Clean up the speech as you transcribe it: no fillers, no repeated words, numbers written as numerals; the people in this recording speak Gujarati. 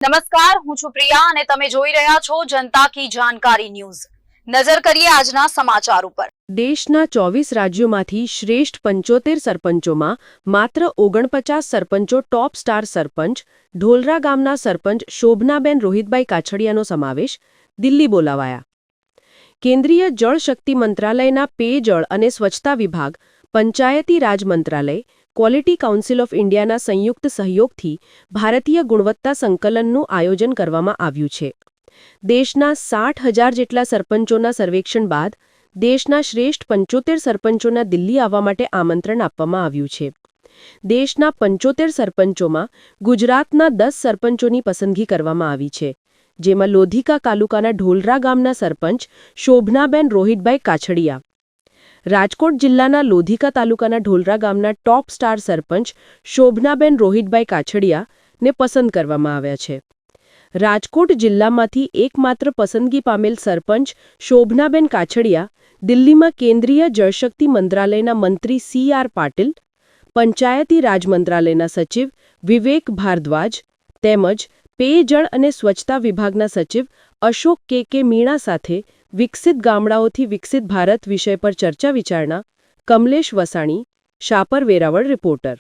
નમસ્કાર, હું છું પ્રિયા અને તમે જોઈ રહ્યા છો જનતા કી જાણકારી ન્યૂઝ। નજર કરીએ આજના સમાચાર ઉપર। દેશના 24 રાજ્યોમાંથી શ્રેષ્ઠ 75 સરપંચોમાં માત્ર 49 સરપંચો ટોપ સ્ટાર સરપંચ ઢોલરા ગામના સરપંચ શોભનાબેન રોહિતભાઈ કાછડિયાનો સમાવેશ દિલ્હી બોલાવાયા। કેન્દ્રીય જળશક્તિ મંત્રાલયના પેયજળ અને સ્વચ્છતા વિભાગ, પંચાયતી રાજ મંત્રાલય, ક્વોલિટી કાઉન્સિલ ઓફ ઇન્ડિયાના સંયુક્ત સહયોગથી ભારતીય ગુણવત્તા સંકલનનું આયોજન કરવામાં આવ્યું છે। દેશના 60,000 જેટલા સરપંચોના સર્વેક્ષણ બાદ દેશના શ્રેષ્ઠ 75 સરપંચોના દિલ્હી આવવા માટે આમંત્રણ આપવામાં આવ્યું છે। દેશના 75 સરપંચોમાં ગુજરાતના 10 સરપંચોની પસંદગી કરવામાં આવી છે, જેમાં લોધિકા તાલુકાના ઢોલરા ગામના સરપંચ શોભનાબેન રોહિતભાઈ કાછડિયા, રાજકોટ જિલ્લાના લોધિકા તાલુકાના ઢોલરા ગામના ટોપ સ્ટાર સરપંચ શોભનાબેન રોહિતભાઈ કાછડિયાને પસંદ કરવામાં આવ્યા છે। રાજકોટ જિલ્લામાંથી એકમાત્ર પસંદગી પામેલ સરપંચ શોભનાબેન કાછડિયા દિલ્હીમાં કેન્દ્રીય જળશક્તિ મંત્રાલયના મંત્રી CR પાટીલ, પંચાયતી રાજ મંત્રાલયના સચિવ વિવેક ભારદ્વાજ તેમજ પેયજળ અને સ્વચ્છતા વિભાગના સચિવ અશોક કે મીણા સાથે વિકસિત ગામડાઓથી વિકસિત ભારત વિષય પર ચર્ચા વિચારણા। કમલેશ વસાણી, શાપર વેરાવળ રિપોર્ટર।